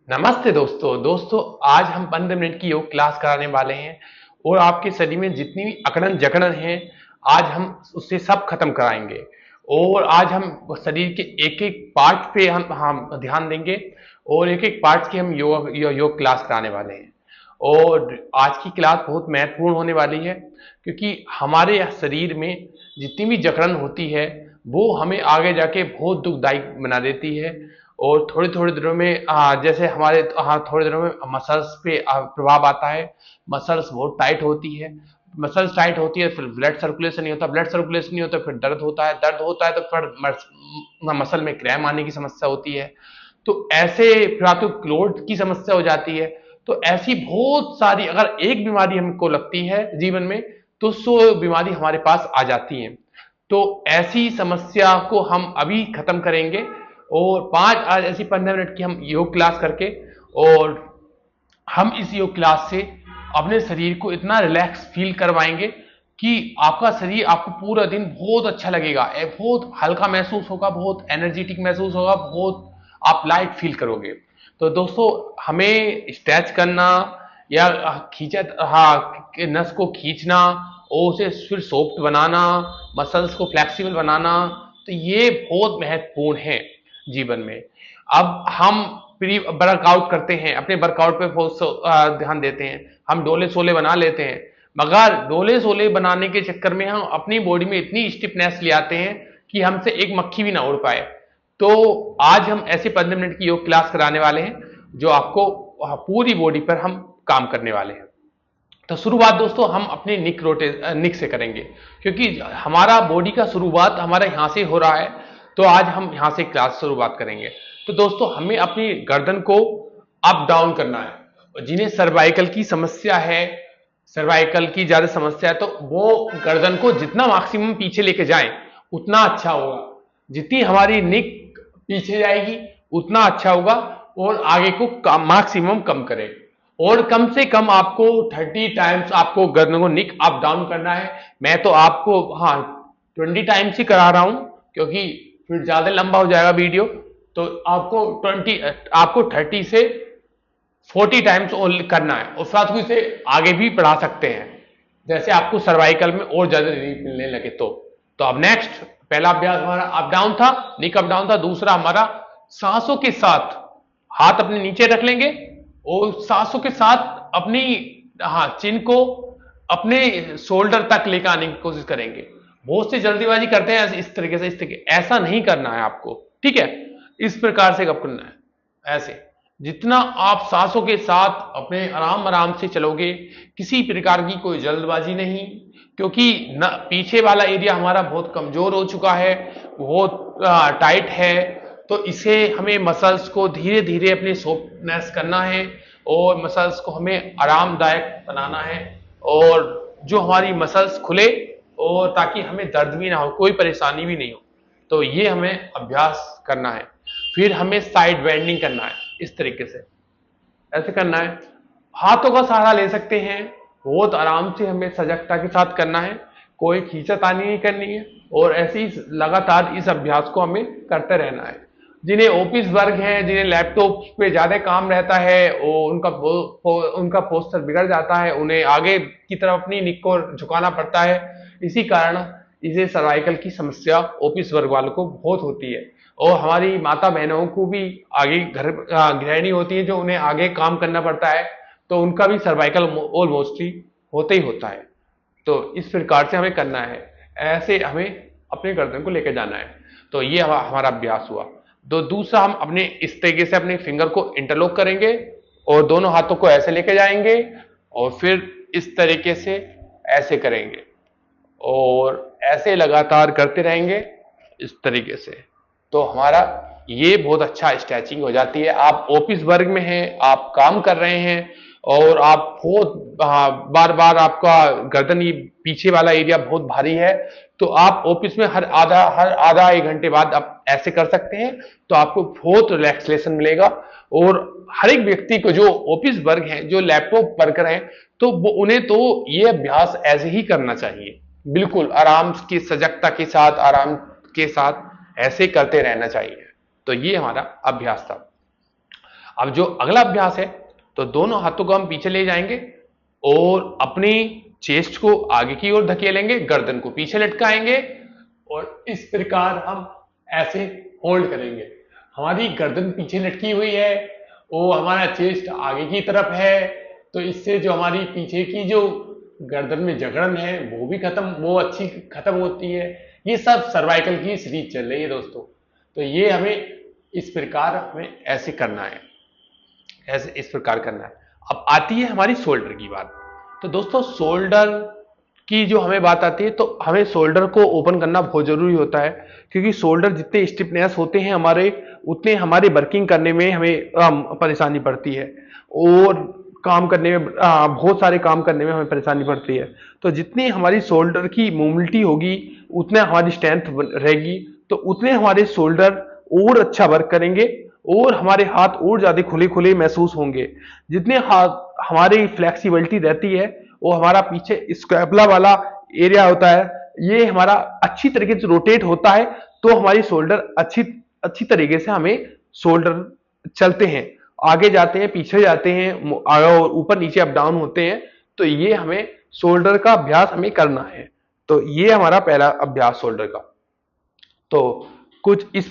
नमस्ते दोस्तों आज हम 15 मिनट की योग क्लास कराने वाले हैं और आपके शरीर में जितनी भी अकड़न जकड़न है आज हम उससे सब खत्म कराएंगे। और आज हम शरीर के एक एक पार्ट पे हम ध्यान देंगे और एक एक पार्ट की हम योग क्लास कराने वाले हैं। और आज की क्लास बहुत महत्वपूर्ण होने वाली है क्योंकि हमारे शरीर में जितनी भी जकड़न होती है वो हमें आगे जाके बहुत दुखदायी बना देती है। और थोड़े थोड़े दिनों में जैसे हमारे थोड़े दिनों में मसल्स पे प्रभाव आता है। मसल्स बहुत टाइट होती है। मसल्स टाइट होती है फिर ब्लड सर्कुलेशन नहीं होता, ब्लड सर्कुलेशन नहीं होता फिर दर्द होता है, दर्द होता है तो फिर मसल में क्रैम्प आने की समस्या होती है। तो ऐसे फिर आपको क्लोट की समस्या हो जाती है। तो ऐसी बहुत सारी अगर एक बीमारी हमको लगती है जीवन में तो 100 बीमारी हमारे पास आ जाती है। तो ऐसी समस्या को हम अभी खत्म करेंगे और आज ऐसी 15 मिनट की हम योग क्लास करके और हम इस योग क्लास से अपने शरीर को इतना रिलैक्स फील करवाएंगे कि आपका शरीर आपको पूरा दिन बहुत अच्छा लगेगा, बहुत हल्का महसूस होगा, बहुत एनर्जेटिक महसूस होगा, बहुत आप लाइट फील करोगे। तो दोस्तों हमें स्ट्रेच करना या खींचा नस को खींचना और उसे फिर सॉफ्ट बनाना, मसल्स को फ्लेक्सिबल बनाना, तो ये बहुत महत्वपूर्ण है जीवन में। अब हम प्री वर्कआउट करते हैं, अपने वर्कआउट पे ध्यान देते हैं, हम डोले सोले बना लेते हैं, मगर डोले सोले बनाने के चक्कर में हम अपनी बॉडी में इतनी स्टिफनेस ले आते हैं कि हमसे एक मक्खी भी ना उड़ पाए। तो आज हम ऐसे 15 मिनट की योग क्लास कराने वाले हैं जो आपको पूरी बॉडी पर हम काम करने वाले हैं। तो शुरुआत दोस्तों हम अपने निक से करेंगे क्योंकि हमारा बॉडी का शुरुआत हमारा यहां से हो रहा है। तो आज हम यहां से क्लास शुरुआत करेंगे। तो दोस्तों हमें अपनी गर्दन को अप डाउन करना है। जिन्हें सर्वाइकल की समस्या है, सर्वाइकल की ज्यादा समस्या है, तो वो गर्दन को जितना मैक्सिमम पीछे लेके जाएं उतना अच्छा होगा। जितनी हमारी निक पीछे जाएगी उतना अच्छा होगा और आगे को मैक्सिमम कम करें। और कम से कम आपको 30 टाइम्स आपको गर्दन को निक अप डाउन करना है। मैं तो आपको 20 टाइम्स ही करा रहा हूं क्योंकि फिर ज्यादा लंबा हो जाएगा वीडियो। तो आपको 30 से 40 टाइम्स करना है और साथ ही इसे आगे भी बढ़ा सकते हैं जैसे आपको सर्वाइकल में और ज्यादा रिलीफ मिलने लगे। तो अब नेक्स्ट पहला अभ्यास हमारा अप डाउन था, निक अप डाउन था। दूसरा हमारा सांसों के साथ हाथ अपने नीचे रख लेंगे और सांसों के साथ अपनी चिन को अपने शोल्डर तक लेकर आने की कोशिश करेंगे। बहुत से जल्दीबाजी करते हैं इस तरीके से, इस तरीके ऐसा नहीं करना है आपको, ठीक है। इस प्रकार से कब करना है, ऐसे जितना आप सांसों के साथ अपने आराम आराम से चलोगे, किसी प्रकार की कोई जल्दबाजी नहीं, क्योंकि न पीछे वाला एरिया हमारा बहुत कमजोर हो चुका है, बहुत टाइट है। तो इसे हमें मसल्स को धीरे धीरे अपने सॉफ्टनेस करना है और मसल्स को हमें आरामदायक बनाना है और जो हमारी मसल्स खुले और ताकि हमें दर्द भी ना हो, कोई परेशानी भी नहीं हो। तो ये हमें अभ्यास करना है। फिर हमें साइड बेंडिंग करना है, इस तरीके से ऐसे करना है। हाथों का सहारा ले सकते हैं, बहुत आराम से हमें सजगता के साथ करना है, कोई खींचातानी नहीं करनी है और ऐसे ही लगातार इस अभ्यास को हमें करते रहना है। जिन्हें ऑफिस वर्क है, जिन्हें लैपटॉप पे ज्यादा काम रहता है और उनका पोस्टर बिगड़ जाता है, उन्हें आगे की तरफ अपनी निक को झुकाना पड़ता है। इसी कारण इसे सर्वाइकल की समस्या ऑफिस वर्क वालों को बहुत होती है। और हमारी माता बहनों को भी आगे घर गृहिणी होती है जो उन्हें आगे काम करना पड़ता है, तो उनका भी सर्वाइकल ऑलमोस्टली होता ही होता है। तो इस प्रकार से हमें करना है, ऐसे हमें अपने गर्दन को लेकर जाना है। तो ये हमारा अभ्यास हुआ। तो दूसरा हम अपने इस तरीके से अपने फिंगर को इंटरलॉक करेंगे और दोनों हाथों को ऐसे लेके जाएंगे और फिर इस तरीके से ऐसे करेंगे और ऐसे लगातार करते रहेंगे इस तरीके से। तो हमारा ये बहुत अच्छा स्ट्रेचिंग हो जाती है। आप ऑफिस वर्क में हैं, आप काम कर रहे हैं और आप बहुत बार बार आपका गर्दन ये पीछे वाला एरिया बहुत भारी है, तो आप ऑफिस में हर आधा एक घंटे बाद आप ऐसे कर सकते हैं। तो आपको बहुत रिलैक्सेशन मिलेगा। और हर एक व्यक्ति को जो ऑफिस वर्क है, जो लैपटॉप वर्कर हैं, तो वो उन्हें तो ये अभ्यास ऐसे ही करना चाहिए, बिल्कुल आराम की सजगता के साथ, आराम के साथ ऐसे करते रहना चाहिए। तो ये हमारा अभ्यास था। अब जो अगला अभ्यास है, तो दोनों हाथों को हम पीछे ले जाएंगे और अपनी चेस्ट को आगे की ओर धकेलेंगे, गर्दन को पीछे लटकाएंगे और इस प्रकार हम ऐसे होल्ड करेंगे। हमारी गर्दन पीछे लटकी हुई है, वो हमारा चेस्ट आगे की तरफ है, तो इससे जो हमारी पीछे की जो गर्दन में जकड़न है वो भी अच्छी खत्म होती है। ये सब सर्वाइकल की सीरीज चल रही है दोस्तों। तो ये हमें इस प्रकार हमें ऐसे करना है, ऐसे इस प्रकार करना है। अब आती है हमारी शोल्डर की बात। तो दोस्तों शोल्डर की जो हमें बात आती है, तो हमें शोल्डर को ओपन करना बहुत जरूरी होता है, क्योंकि शोल्डर जितने स्टिफनेस होते हैं हमारे, उतने हमारे वर्किंग करने में हमें परेशानी पड़ती है और काम करने में बहुत सारे काम करने में हमें परेशानी पड़ती है। तो जितनी हमारी शोल्डर की मोबिलिटी होगी, उतना हमारी स्ट्रेंथ रहेगी, तो उतने हमारे शोल्डर और अच्छा वर्क करेंगे और हमारे हाथ और ज्यादा खुले खुले महसूस होंगे। जितने हाथ हमारी फ्लेक्सिबिलिटी रहती है, वो हमारा पीछे स्कैपुला वाला एरिया होता है, ये हमारा अच्छी तरीके से रोटेट होता है, तो हमारी शोल्डर अच्छी अच्छी तरीके से हमें शोल्डर चलते हैं, आगे जाते हैं, पीछे जाते हैं, और ऊपर नीचे अप डाउन होते हैं। तो ये हमें शोल्डर का अभ्यास हमें करना है। तो ये हमारा पहला अभ्यास शोल्डर का। तो कुछ इस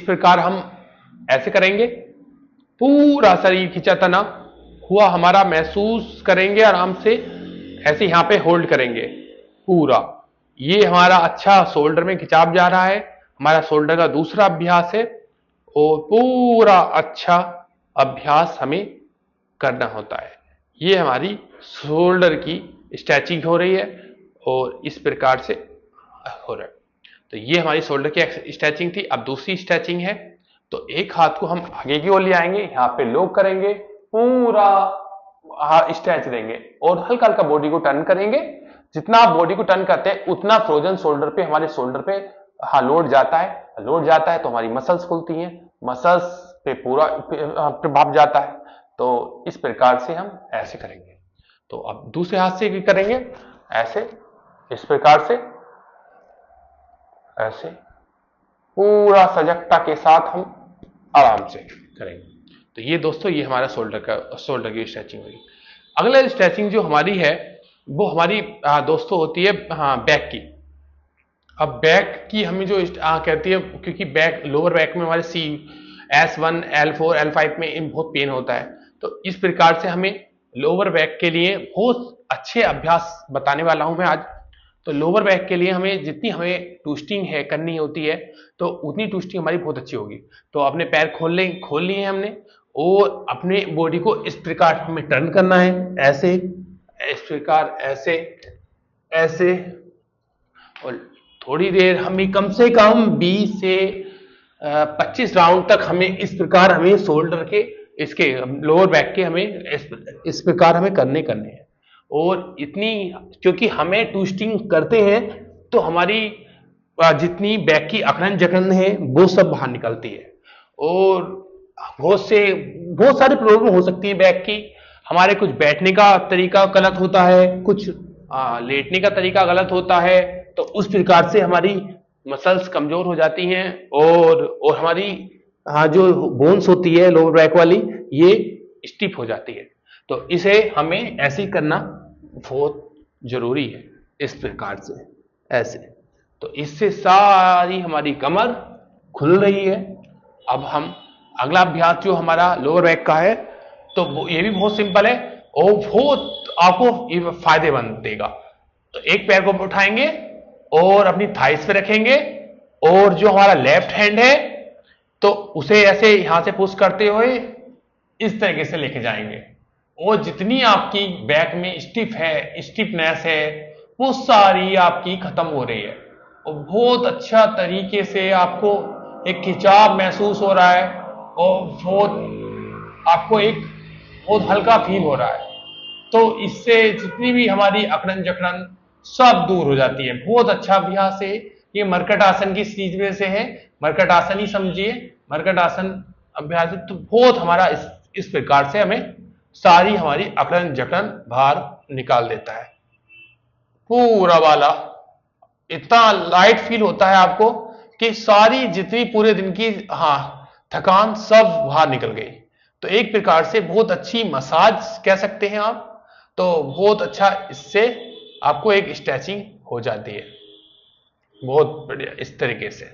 प्रकार हम ऐसे करेंगे, पूरा शरीर खींचा तना हुआ हमारा महसूस करेंगे आराम से, ऐसे यहां पे होल्ड करेंगे पूरा। ये हमारा अच्छा शोल्डर में खिंचाव जा रहा है, हमारा शोल्डर का दूसरा अभ्यास है और पूरा अच्छा अभ्यास हमें करना होता है। ये हमारी शोल्डर की स्ट्रेचिंग हो रही है और इस प्रकार से हो रहा है। तो ये हमारी शोल्डर की स्ट्रेचिंग थी। अब दूसरी स्ट्रेचिंग है, तो एक हाथ को हम आगे की ओर ले आएंगे, यहाँ पे लॉक करेंगे, पूरा स्ट्रेच देंगे और हल्का हल्का बॉडी को टर्न करेंगे। जितना आप बॉडी को टर्न करते हैं उतना फ्रोजन शोल्डर पे, हमारे शोल्डर पे लोड जाता है, लोड जाता है तो हमारी मसल्स खुलती हैं, मसल्स पे पूरा प्रभाव जाता है। तो इस प्रकार से हम ऐसे करेंगे। तो अब दूसरे हाथ से भी करेंगे ऐसे, इस प्रकार से, ऐसे पूरा सजगता के साथ हम आराम से करेंगे। तो ये दोस्तों, ये हमारा शोल्डर की स्ट्रेचिंग हुई। अगला स्ट्रेचिंग जो हमारी है, वो हमारी दोस्तों होती है बैक की। अब बैक की हमें जो कहती है, क्योंकि बैक, लोअर बैक में हमारे S1, L4, L5 में बहुत पेन होता है। तो इस प्रकार से हमें लोअर बैक के लिए बहुत अच्छे अभ्यास बताने वाला हूं मैं आज। तो लोअर बैक के लिए हमें जितनी हमें ट्विस्टिंग है करनी होती है, तो उतनी ट्विस्टिंग हमारी बहुत अच्छी होगी। तो अपने पैर खोल लिए हैं हमने, और अपने बॉडी को इस प्रकार हमें टर्न करना है, ऐसे, इस प्रकार, ऐसे ऐसे। और थोड़ी देर हमें कम से कम 20 से 25 राउंड तक हमें इस प्रकार, हमें शोल्डर के, इसके लोअर बैक के हमें इस प्रकार हमें करने हैं। और इतनी, क्योंकि हमें ट्विस्टिंग करते हैं तो हमारी जितनी बैक की अकड़न जकड़न है वो सब बाहर निकलती है, और बहुत सारी प्रॉब्लम हो सकती है बैक की। हमारे कुछ बैठने का तरीका गलत होता है, कुछ लेटने का तरीका गलत होता है, तो उस प्रकार से हमारी मसल्स कमजोर हो जाती हैं, और हमारी जो बोन्स होती है लोअर बैक वाली, ये स्टिफ हो जाती है। तो इसे हमें ऐसे ही करना बहुत जरूरी है, इस प्रकार से, ऐसे। तो इससे सारी हमारी कमर खुल रही है। अब हम अगला अभ्यास जो हमारा लोअर बैक का है, तो ये भी बहुत सिंपल है और बहुत आपको ये फायदेमंद देगा। तो एक पैर को उठाएंगे और अपनी थाइस पे रखेंगे, और जो हमारा लेफ्ट हैंड है तो उसे ऐसे यहां से पुश करते हुए इस तरीके से लेके जाएंगे, और जितनी आपकी बैक में स्टिफनेस है, वो सारी आपकी खत्म हो रही है, और बहुत अच्छा तरीके से आपको एक खिंचाव महसूस हो रहा है, और आपको एक बहुत हल्का फील हो रहा है। तो इससे जितनी भी हमारी अकड़न जकड़न सब दूर हो जाती है। बहुत अच्छा अभ्यास है ये, मरकट आसन की सीरीज में से है। मरकट आसन ही समझिए, मरकट आसन अभ्यास। तो बहुत हमारा इस प्रकार से हमें सारी हमारी अकड़न जकड़न बाहर निकाल देता है। पूरा वाला इतना लाइट फील होता है आपको कि सारी जितनी पूरे दिन की थकान सब बाहर निकल गई। तो एक प्रकार से बहुत अच्छी मसाज कह सकते हैं आप। तो बहुत अच्छा इससे आपको एक स्ट्रेचिंग हो जाती है, बहुत बढ़िया इस तरीके से।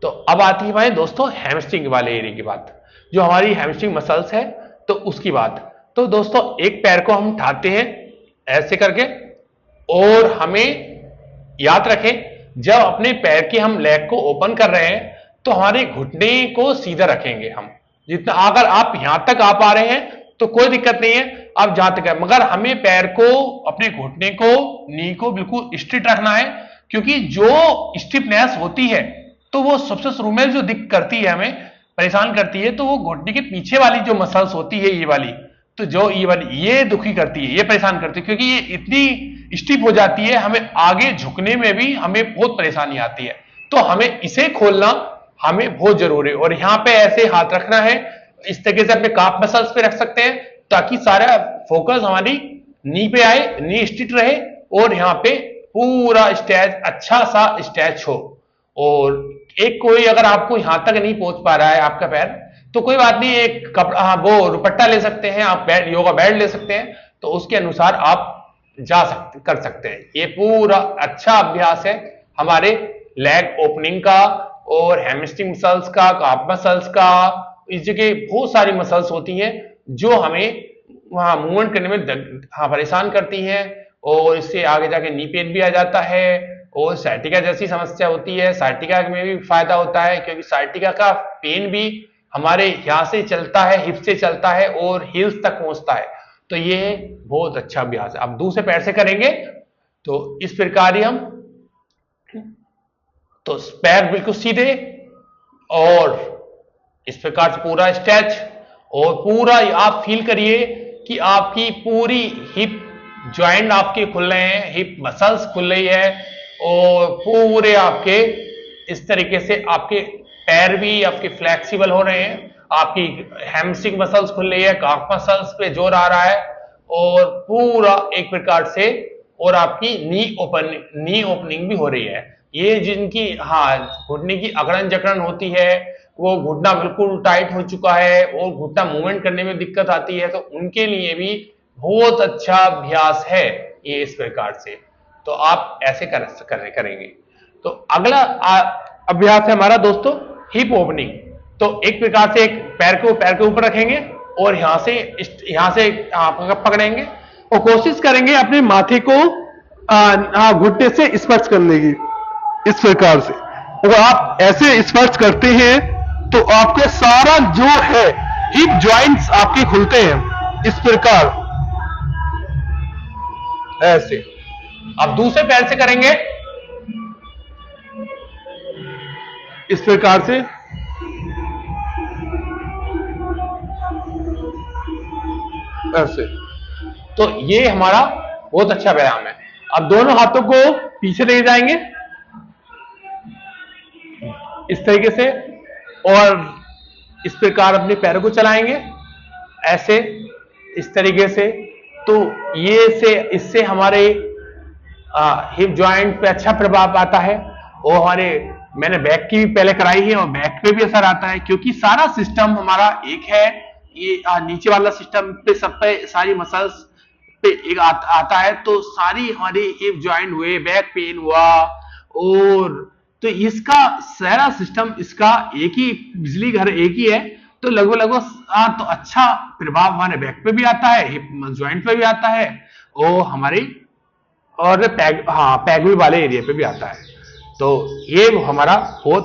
तो अब आती है हमारे दोस्तों हैमस्ट्रिंग वाले एरिया की बात, जो हमारी हैमस्ट्रिंग मसल्स है तो उसकी बात। तो दोस्तों एक पैर को हम उठाते हैं ऐसे करके, और हमें याद रखें जब अपने पैर की हम लेग को ओपन कर रहे हैं तो हमारे घुटने को सीधा रखेंगे हम। जितना अगर आप यहां तक आ पा रहे हैं तो कोई दिक्कत नहीं है, आप जहां तक है, मगर हमें पैर को, अपने घुटने को, नी को बिल्कुल स्ट्रेट रखना है। क्योंकि जो स्टिफनेस होती है तो वो सबसे शुरू में जो दिक्कत करती है, हमें परेशान करती है, तो वो घुटने के पीछे वाली जो मसल्स होती है ये वाली, तो जो ये वाली ये दुखी करती है, ये परेशान करती है, क्योंकि ये इतनी स्टिफ हो जाती है, हमें आगे झुकने में भी हमें बहुत परेशानी आती है। तो हमें इसे खोलना हमें बहुत जरूरी है। और यहां पे ऐसे हाथ रखना है, इस तरीके से अपने काफ मसल्स पे रख सकते हैं, ताकि सारा फोकस हमारी नी पे आए, नी स्ट्रेट रहे, और यहाँ पे पूरा स्ट्रेच, अच्छा सा स्ट्रेच हो। और एक कोई अगर आपको यहां तक नहीं पहुंच पा रहा है आपका पैर, तो कोई बात नहीं, एक कपड़ा, हाँ, वो दुपट्टा ले सकते हैं आप, योगा बैड ले सकते हैं, तो उसके अनुसार आप कर सकते हैं। ये पूरा अच्छा अभ्यास है हमारे लेग ओपनिंग का, और हैमस्ट्रिंग मसल्स का, काफ मसल्स का। इस जगह बहुत सारी मसल्स होती हैं जो हमें वहां मूवमेंट करने में परेशान करती हैं, और इससे आगे जाके नी पेन भी आ जाता है, और साइटिका जैसी समस्या होती है। साइटिका में भी फायदा होता है, क्योंकि साइटिका का पेन भी हमारे यहाँ से चलता है, हिप से चलता है और हील्स तक पहुंचता है। तो ये बहुत अच्छा अभ्यास है। अब दूसरे पैर से करेंगे तो इस प्रकार ही हम, तो पैर बिल्कुल सीधे, और इस प्रकार से पूरा स्ट्रेच, और पूरा आप फील करिए कि आपकी पूरी हिप ज्वाइंट आपके खुल रहे हैं, हिप मसल्स खुल रही है, और पूरे आपके इस तरीके से आपके पैर भी आपके फ्लेक्सिबल हो रहे हैं, आपकी हैमस्ट्रिंग मसल्स खुल रही है, काफ मसल्स पे जोर आ रहा है, और पूरा एक प्रकार से, और आपकी नी ओपनिंग भी हो रही है। ये जिनकी, हाँ, घुटने की अकड़न जकड़न होती है, वो घुटना बिल्कुल टाइट हो चुका है और घुटना मूवमेंट करने में दिक्कत आती है, तो उनके लिए भी बहुत अच्छा अभ्यास है ये इस प्रकार से। तो आप ऐसे करेंगे। तो अगला अभ्यास है हमारा दोस्तों हिप ओपनिंग। तो एक प्रकार से एक पैर के ऊपर रखेंगे, और यहां से आप पकड़ेंगे, और कोशिश करेंगे अपने माथे को घुटने से स्पर्श करने की, इस प्रकार से। अगर आप ऐसे स्पर्श करते हैं तो आपके सारा जो है हिप जॉइंट्स आपके खुलते हैं, इस प्रकार ऐसे। अब दूसरे पैर से करेंगे इस प्रकार से, ऐसे। तो ये हमारा बहुत अच्छा व्यायाम है। अब दोनों हाथों को पीछे ले जाएंगे इस तरीके से, और इस प्रकार अपने पैरों को चलाएंगे ऐसे, इस तरीके से। तो इससे हमारे हिप जॉइंट पे अच्छा प्रभाव आता है, और मैंने बैक की भी पहले कराई है, और बैक पे भी असर आता है, क्योंकि सारा सिस्टम हमारा एक है। ये नीचे वाला सिस्टम पे सब पे सारी मसल्स पे एक आता है, तो सारी हमारी हिप जॉइंट हुए, बैक पेन हुआ, और तो इसका सारा सिस्टम, इसका एक ही बिजली घर एक ही है, तो लगभग तो अच्छा प्रभाव हमारे बैक पे भी आता है, हिप जॉइंट पे भी आता है, और हमारे पैगुल वाले एरिया पे भी आता है। तो ये हमारा बहुत